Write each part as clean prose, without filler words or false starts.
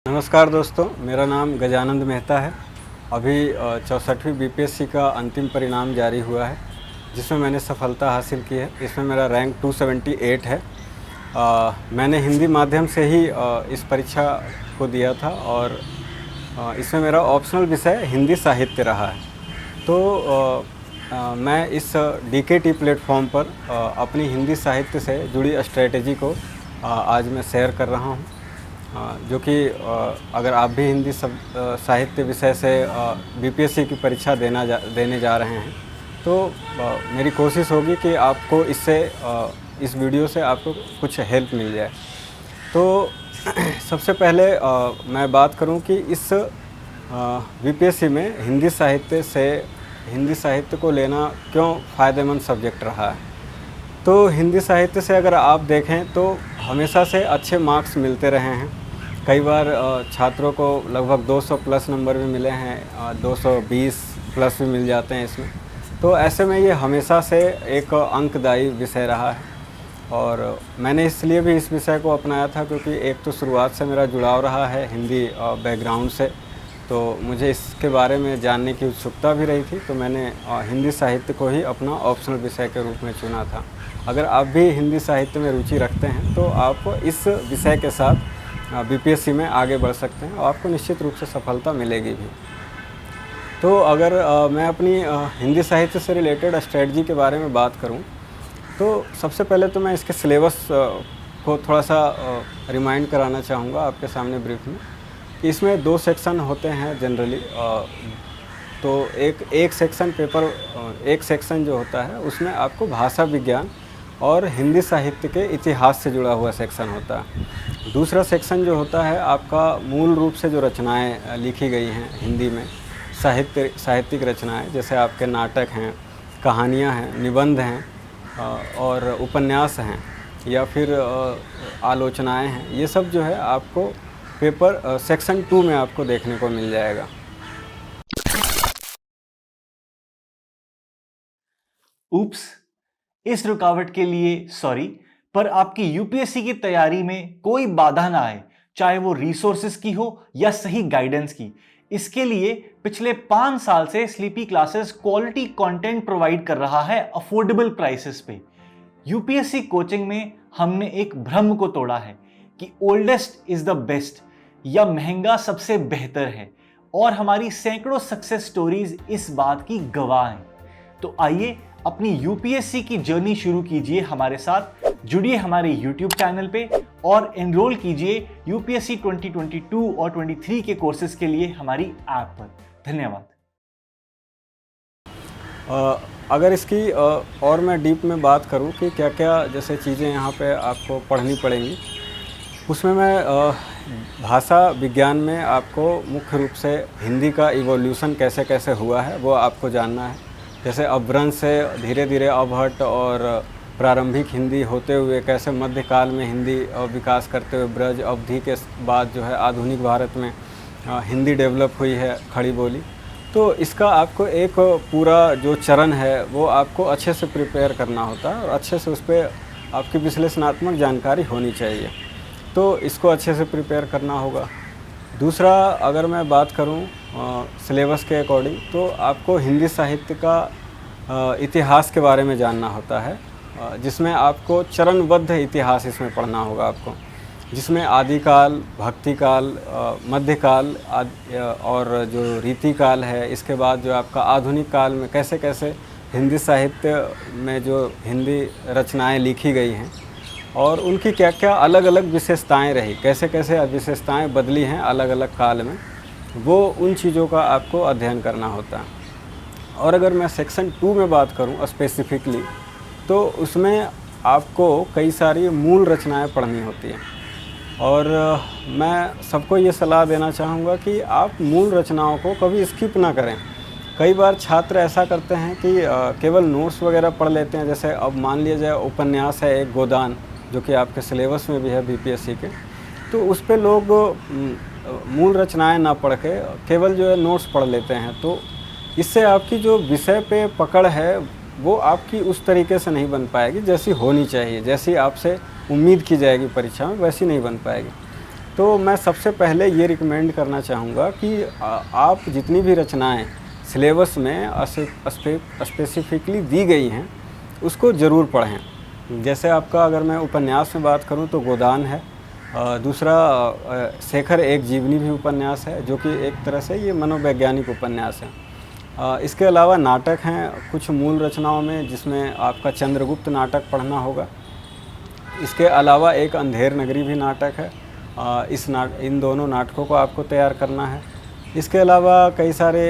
नमस्कार दोस्तों, मेरा नाम गजानंद मेहता है। अभी 64वीं बीपीएससी का अंतिम परिणाम जारी हुआ है, जिसमें मैंने सफलता हासिल की है। इसमें मेरा रैंक 278 है। मैंने हिंदी माध्यम से ही इस परीक्षा को दिया था और इसमें मेरा ऑप्शनल विषय हिंदी साहित्य रहा है। तो मैं इस डीकेटी प्लेटफॉर्म पर अपनी हिंदी साहित्य से जुड़ी स्ट्रेटेजी को आज मैं शेयर कर रहा हूँ। जो कि अगर आप भी हिंदी साहित्य विषय से बीपीएससी की परीक्षा देने जा रहे हैं तो मेरी कोशिश होगी कि आपको इस वीडियो से आपको कुछ हेल्प मिल जाए। तो सबसे पहले मैं बात करूं कि इस बीपीएससी में हिंदी साहित्य को लेना क्यों फ़ायदेमंद सब्जेक्ट रहा है। तो हिंदी साहित्य से अगर आप देखें तो हमेशा से अच्छे मार्क्स मिलते रहे हैं। कई बार छात्रों को लगभग 200 प्लस नंबर भी मिले हैं, 220 प्लस भी मिल जाते हैं इसमें। तो ऐसे में ये हमेशा से एक अंकदायी विषय रहा है और मैंने इसलिए भी इस विषय को अपनाया था क्योंकि एक तो शुरुआत से मेरा जुड़ाव रहा है हिंदी बैकग्राउंड से, तो मुझे इसके बारे में जानने की उत्सुकता भी रही थी। तो मैंने हिंदी साहित्य को ही अपना ऑप्शनल विषय के रूप में चुना था। अगर आप भी हिंदी साहित्य में रुचि रखते हैं तो आप इस विषय के साथ बीपीएससी में आगे बढ़ सकते हैं और आपको निश्चित रूप से सफलता मिलेगी भी। तो अगर मैं अपनी हिंदी साहित्य से रिलेटेड स्ट्रेटजी के बारे में बात करूं तो सबसे पहले तो मैं इसके सिलेबस को थोड़ा सा रिमाइंड कराना चाहूँगा आपके सामने ब्रीफ में। इसमें 2 सेक्शन होते हैं जनरली। तो एक सेक्शन जो होता है उसमें आपको भाषा विज्ञान और हिंदी साहित्य के इतिहास से जुड़ा हुआ सेक्शन होता है। दूसरा सेक्शन जो होता है आपका मूल रूप से जो रचनाएं लिखी गई हैं हिंदी में, साहित्यिक रचनाएं, जैसे आपके नाटक हैं, कहानियां हैं, निबंध हैं और उपन्यास हैं या फिर आलोचनाएं हैं, ये सब जो है आपको पेपर सेक्शन 2 में आपको देखने को मिल जाएगा। उप्स, इस रुकावट के लिए सॉरी, पर आपकी यूपीएससी की तैयारी में कोई बाधा ना आए, चाहे वो रिसोर्सेज की हो या सही गाइडेंस की। इसके लिए पिछले 5 साल से sleepy classes quality content provide कर रहा है अफोर्डेबल प्राइसेस पे। यूपीएससी कोचिंग में हमने एक भ्रम को तोड़ा है कि ओल्डेस्ट इज द बेस्ट या महंगा सबसे बेहतर है, और हमारी सैकड़ों सक्सेस स्टोरीज इस बात की गवाह हैं। तो आइए अपनी यूपीएससी की जर्नी शुरू कीजिए हमारे साथ। जुड़िए हमारे यूट्यूब चैनल पे और एनरोल कीजिए यूपीएससी 2022 और 23 के कोर्सेज के लिए हमारी ऐप पर। धन्यवाद। अगर इसकी और मैं डीप में बात करूं कि क्या क्या जैसे चीज़ें यहाँ पे आपको पढ़नी पड़ेंगी, उसमें मैं भाषा विज्ञान में आपको मुख्य रूप से हिंदी का इवोल्यूशन कैसे कैसे हुआ है वो आपको जानना है। जैसे अपभ्रंश से धीरे धीरे अवहट और प्रारंभिक हिंदी होते हुए कैसे मध्यकाल में हिंदी विकास करते हुए ब्रज अवधि के बाद जो है आधुनिक भारत में हिंदी डेवलप हुई है खड़ी बोली। तो इसका आपको एक पूरा जो चरण है वो आपको अच्छे से प्रिपेयर करना होता है और अच्छे से उस पर आपकी विश्लेषणात्मक जानकारी होनी चाहिए। तो इसको अच्छे से प्रिपेयर करना होगा। दूसरा, अगर मैं बात करूं सिलेबस के अकॉर्डिंग, तो आपको हिंदी साहित्य का इतिहास के बारे में जानना होता है, जिसमें आपको चरणबद्ध इतिहास इसमें पढ़ना होगा आपको, जिसमें आदिकाल, भक्तिकाल, मध्यकाल और जो रीतिकाल है, इसके बाद जो आपका आधुनिक काल में कैसे कैसे हिंदी साहित्य में जो हिंदी रचनाएं लिखी गई हैं और उनकी क्या क्या अलग अलग विशेषताएं रही, कैसे कैसे विशेषताएं बदली हैं अलग अलग काल में, वो उन चीज़ों का आपको अध्ययन करना होता है। और अगर मैं सेक्शन 2 में बात करूं स्पेसिफिकली, तो उसमें आपको कई सारी मूल रचनाएं पढ़नी होती हैं और मैं सबको ये सलाह देना चाहूँगा कि आप मूल रचनाओं को कभी स्किप ना करें। कई बार छात्र ऐसा करते हैं कि केवल नोट्स वगैरह पढ़ लेते हैं। जैसे अब मान लिया जाए उपन्यास है एक गोदान, जो कि आपके सिलेबस में भी है बीपीएससी के, तो उस पे लोग मूल रचनाएं ना पढ़ के केवल जो है नोट्स पढ़ लेते हैं। तो इससे आपकी जो विषय पे पकड़ है वो आपकी उस तरीके से नहीं बन पाएगी जैसी होनी चाहिए, जैसी आपसे उम्मीद की जाएगी परीक्षा में, वैसी नहीं बन पाएगी। तो मैं सबसे पहले ये रिकमेंड करना चाहूँगा कि आप जितनी भी रचनाएं सिलेबस में स्पेसिफिकली दी गई हैं उसको ज़रूर पढ़ें। जैसे आपका अगर मैं उपन्यास में बात करूं तो गोदान है, दूसरा शेखर एक जीवनी भी उपन्यास है जो कि एक तरह से ये मनोवैज्ञानिक उपन्यास है। इसके अलावा नाटक हैं कुछ मूल रचनाओं में, जिसमें आपका चंद्रगुप्त नाटक पढ़ना होगा। इसके अलावा एक अंधेर नगरी भी नाटक है, इन दोनों नाटकों को आपको तैयार करना है। इसके अलावा कई सारे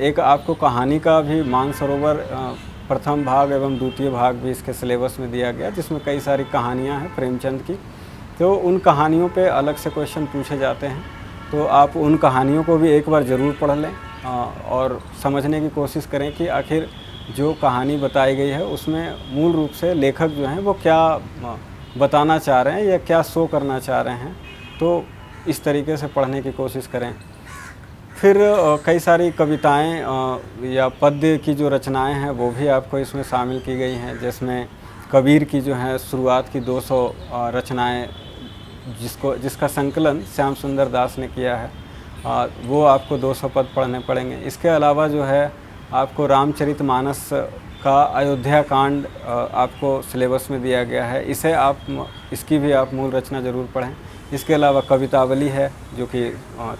एक आपको कहानी का भी मानसरोवर प्रथम भाग एवं द्वितीय भाग भी इसके सिलेबस में दिया गया, जिसमें कई सारी कहानियां हैं प्रेमचंद की। तो उन कहानियों पे अलग से क्वेश्चन पूछे जाते हैं, तो आप उन कहानियों को भी एक बार ज़रूर पढ़ लें और समझने की कोशिश करें कि आखिर जो कहानी बताई गई है उसमें मूल रूप से लेखक जो हैं वो क्या बताना चाह रहे हैं या क्या शो करना चाह रहे हैं। तो इस तरीके से पढ़ने की कोशिश करें। फिर कई सारी कविताएं या पद्य की जो रचनाएं हैं वो भी आपको इसमें शामिल की गई हैं, जिसमें कबीर की जो है शुरुआत की 200 रचनाएं जिसका संकलन श्याम सुंदर दास ने किया है, वो आपको 200 पद पढ़ने पड़ेंगे। इसके अलावा जो है आपको रामचरितमानस का अयोध्या कांड आपको सिलेबस में दिया गया है, इसकी भी आप मूल रचना ज़रूर पढ़ें। इसके अलावा कवितावली है जो कि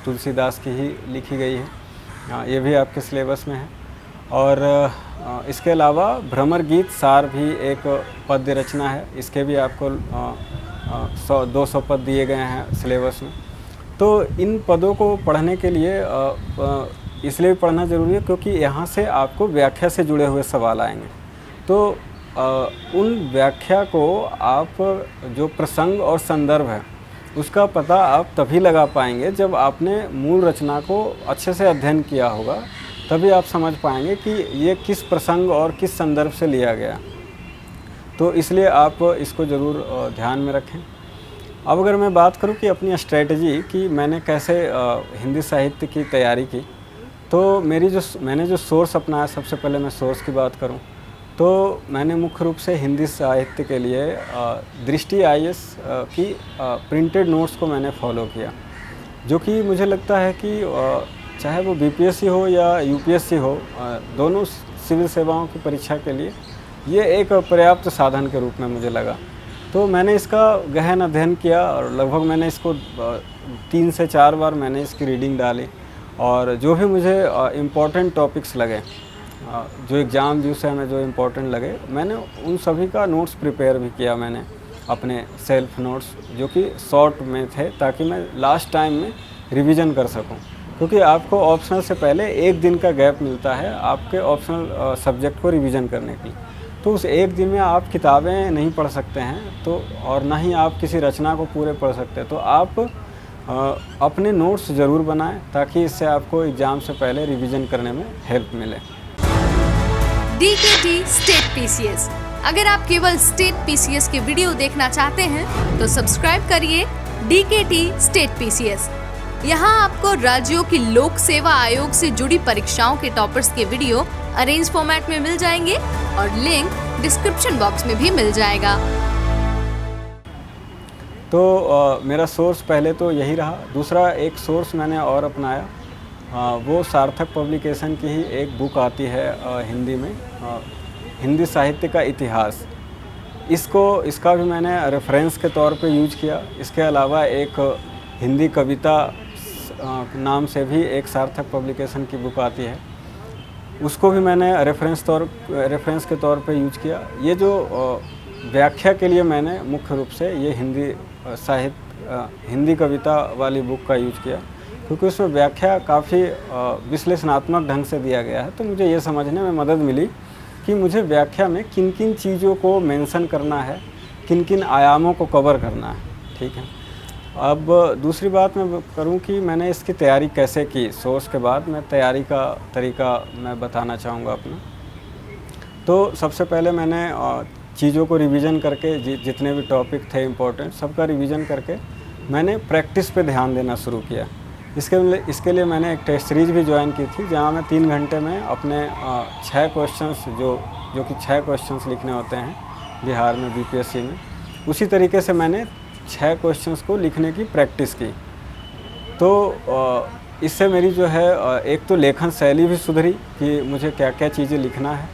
तुलसीदास की ही लिखी गई है, ये भी आपके सिलेबस में है। और इसके अलावा भ्रमर गीत सार भी एक पद्य रचना है, इसके भी आपको 200 पद दिए गए हैं सिलेबस में। तो इन पदों को पढ़ने के लिए इसलिए पढ़ना ज़रूरी है क्योंकि यहाँ से आपको व्याख्या से जुड़े हुए सवाल आएंगे। तो उन व्याख्या को आप जो प्रसंग और संदर्भ है उसका पता आप तभी लगा पाएंगे जब आपने मूल रचना को अच्छे से अध्ययन किया होगा, तभी आप समझ पाएंगे कि ये किस प्रसंग और किस संदर्भ से लिया गया। तो इसलिए आप इसको ज़रूर ध्यान में रखें। अब अगर मैं बात करूं कि अपनी स्ट्रेटजी कि मैंने कैसे हिंदी साहित्य की तैयारी की, तो मैंने जो सोर्स अपनाया, सबसे पहले मैं सोर्स की बात करूं तो मैंने मुख्य रूप से हिंदी साहित्य के लिए दृष्टि IAS की प्रिंटेड नोट्स को मैंने फॉलो किया, जो कि मुझे लगता है कि चाहे वो BPSC हो या UPSC हो, दोनों सिविल सेवाओं की परीक्षा के लिए ये एक पर्याप्त साधन के रूप में मुझे लगा। तो मैंने इसका गहन अध्ययन किया और लगभग मैंने इसको 3 से 4 बार मैंने इसकी रीडिंग डाली, और जो भी मुझे इम्पोर्टेंट टॉपिक्स लगे, जो एग्ज़ाम विषय में जो इम्पोर्टेंट लगे, मैंने उन सभी का नोट्स प्रिपेयर भी किया मैंने, अपने सेल्फ नोट्स जो कि शॉर्ट में थे, ताकि मैं लास्ट टाइम में रिवीजन कर सकूं। क्योंकि आपको ऑप्शनल से पहले 1 दिन का गैप मिलता है आपके ऑप्शनल सब्जेक्ट को रिवीजन करने के लिए। तो उस 1 दिन में आप किताबें नहीं पढ़ सकते हैं, तो और ना ही आप किसी रचना को पूरे पढ़ सकते हैं। तो आप अपने नोट्स ज़रूर बनाएं ताकि इससे आपको एग्ज़ाम से पहले रिवीजन करने में हेल्प मिले। DKT state PCS। अगर आप केवल स्टेट PCS के वीडियो देखना चाहते हैं तो सब्सक्राइब करिए DKT स्टेट PCS। यहाँ आपको राज्यों की लोक सेवा आयोग से जुड़ी परीक्षाओं के टॉपर्स के वीडियो अरेंज फॉर्मेट में मिल जाएंगे और लिंक डिस्क्रिप्शन बॉक्स में भी मिल जाएगा। तो मेरा सोर्स पहले तो यही रहा। दूसरा एक सोर्स मैंने और अपनाया, वो सार्थक पब्लिकेशन की ही एक बुक आती है हिंदी में, हिंदी साहित्य का इतिहास। इसका भी मैंने रेफरेंस के तौर पे यूज किया। इसके अलावा एक हिंदी कविता नाम से भी एक सार्थक पब्लिकेशन की बुक आती है, उसको भी मैंने रेफरेंस के तौर पे यूज किया। ये जो व्याख्या के लिए मैंने मुख्य रूप से ये हिंदी कविता वाली बुक का यूज किया, क्योंकि उसमें व्याख्या काफ़ी विश्लेषणात्मक ढंग से दिया गया है। तो मुझे ये समझने में मदद मिली कि मुझे व्याख्या में किन किन चीज़ों को मेंशन करना है, किन किन आयामों को कवर करना है। ठीक है। अब दूसरी बात मैं करूं कि मैंने इसकी तैयारी कैसे की। सोर्स के बाद मैं तैयारी का तरीका मैं बताना चाहूँगा अपना। तो सबसे पहले मैंने चीज़ों को रिवीजन करके, जितने भी टॉपिक थे इम्पोर्टेंट, सबका रिवीजन करके मैंने प्रैक्टिस पे ध्यान देना शुरू किया। इसके लिए मैंने एक टेस्ट सीरीज़ भी ज्वाइन की थी, जहाँ मैं 3 घंटे में अपने 6 क्वेश्चंस जो कि 6 क्वेश्चंस लिखने होते हैं बिहार में BPSC में, उसी तरीके से मैंने 6 क्वेश्चंस को लिखने की प्रैक्टिस की। तो इससे मेरी जो है एक तो लेखन शैली भी सुधरी कि मुझे क्या क्या चीज़ें लिखना है,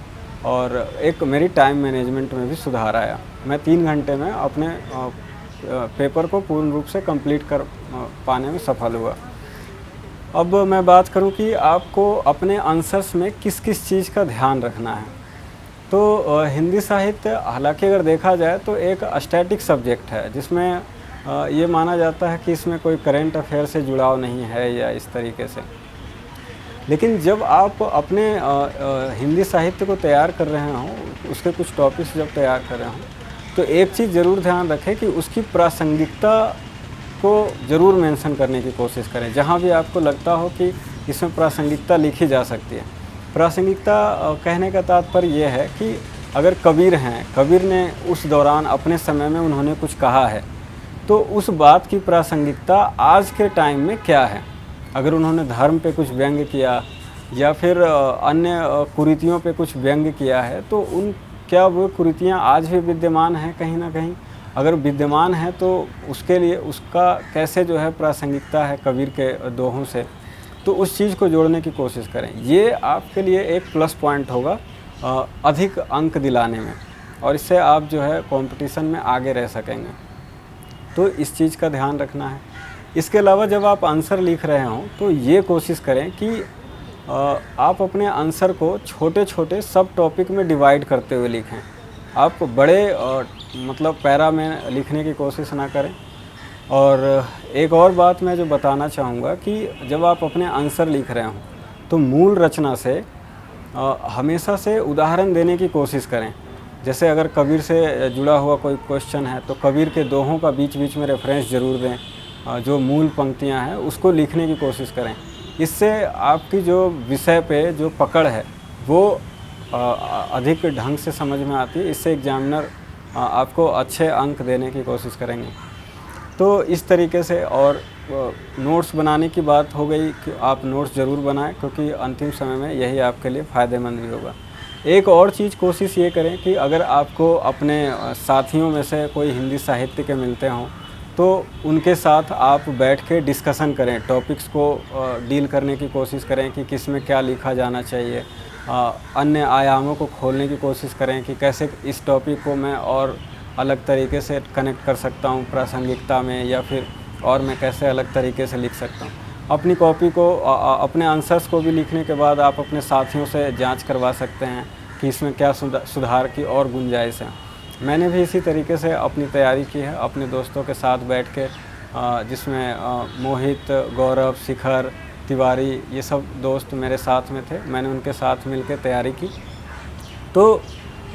और एक मेरी टाइम मैनेजमेंट में भी सुधार आया। मैं 3 घंटे में अपने पेपर को पूर्ण रूप से कंप्लीट कर पाने में सफल हुआ। अब मैं बात करूं कि आपको अपने आंसर्स में किस किस चीज़ का ध्यान रखना है। तो हिंदी साहित्य हालांकि अगर देखा जाए तो एक स्टैटिक सब्जेक्ट है, जिसमें ये माना जाता है कि इसमें कोई करंट अफेयर से जुड़ाव नहीं है या इस तरीके से। लेकिन जब आप अपने हिंदी साहित्य को तैयार कर रहे हों, उसके कुछ टॉपिक्स जब तैयार कर रहे हों, तो एक चीज़ ज़रूर ध्यान रखें कि उसकी प्रासंगिकता को ज़रूर मेंशन करने की कोशिश करें। जहाँ भी आपको लगता हो कि इसमें प्रासंगिकता लिखी जा सकती है। प्रासंगिकता कहने का तात्पर्य यह है कि अगर कबीर हैं, कबीर ने उस दौरान अपने समय में उन्होंने कुछ कहा है, तो उस बात की प्रासंगिकता आज के टाइम में क्या है। अगर उन्होंने धर्म पे कुछ व्यंग्य किया या फिर अन्य कुरीतियों पे कुछ व्यंग्य किया है, तो क्या वो कुरीतियाँ आज भी विद्यमान हैं कहीं ना कहीं? अगर विद्यमान है तो उसके लिए उसका कैसे जो है प्रासंगिकता है कबीर के दोहों से, तो उस चीज़ को जोड़ने की कोशिश करें। ये आपके लिए एक प्लस पॉइंट होगा अधिक अंक दिलाने में, और इससे आप जो है कंपटीशन में आगे रह सकेंगे। तो इस चीज़ का ध्यान रखना है। इसके अलावा जब आप आंसर लिख रहे हों तो ये कोशिश करें कि आप अपने आंसर को छोटे छोटे सब टॉपिक में डिवाइड करते हुए लिखें। आप बड़े मतलब पैरा में लिखने की कोशिश ना करें। और एक और बात मैं जो बताना चाहूँगा कि जब आप अपने आंसर लिख रहे हों तो मूल रचना से हमेशा से उदाहरण देने की कोशिश करें। जैसे अगर कबीर से जुड़ा हुआ कोई क्वेश्चन है तो कबीर के दोहों का बीच बीच में रेफरेंस ज़रूर दें। जो मूल पंक्तियां हैं उसको लिखने की कोशिश करें। इससे आपकी जो विषय पे जो पकड़ है वो अधिक ढंग से समझ में आती है। इससे एग्जामिनर आपको अच्छे अंक देने की कोशिश करेंगे। तो इस तरीके से, और नोट्स बनाने की बात हो गई कि आप नोट्स ज़रूर बनाएं, क्योंकि अंतिम समय में यही आपके लिए फ़ायदेमंद भी होगा। एक और चीज़ कोशिश ये करें कि अगर आपको अपने साथियों में से कोई हिंदी साहित्य के मिलते हों तो उनके साथ आप बैठ के डिस्कशन करें, टॉपिक्स को डील करने की कोशिश करें कि किस में क्या लिखा जाना चाहिए। अन्य आयामों को खोलने की कोशिश करें कि कैसे इस टॉपिक को मैं और अलग तरीके से कनेक्ट कर सकता हूँ प्रासंगिकता में, या फिर और मैं कैसे अलग तरीके से लिख सकता हूँ। अपनी कॉपी को अपने आंसर्स को भी लिखने के बाद आप अपने साथियों से जांच करवा सकते हैं कि इसमें क्या सुधार की और गुंजाइश है। मैंने भी इसी तरीके से अपनी तैयारी की है अपने दोस्तों के साथ बैठ के, जिसमें मोहित, गौरव, शिखर, तिवारी, ये सब दोस्त मेरे साथ में थे। मैंने उनके साथ मिलकर तैयारी की। तो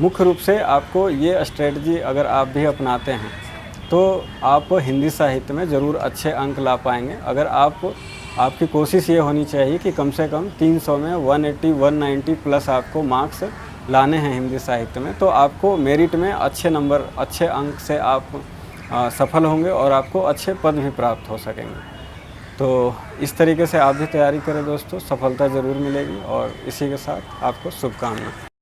मुख्य रूप से आपको ये स्ट्रेटजी अगर आप भी अपनाते हैं तो आप हिंदी साहित्य में ज़रूर अच्छे अंक ला पाएंगे। अगर आपकी कोशिश ये होनी चाहिए कि कम से कम 300 में 180, 190 प्लस आपको मार्क्स लाने हैं हिंदी साहित्य में, तो आपको मेरिट में अच्छे नंबर, अच्छे अंक से आप सफल होंगे और आपको अच्छे पद भी प्राप्त हो सकेंगे। तो इस तरीके से आप भी तैयारी करें दोस्तों, सफलता ज़रूर मिलेगी। और इसी के साथ आपको शुभकामनाएं।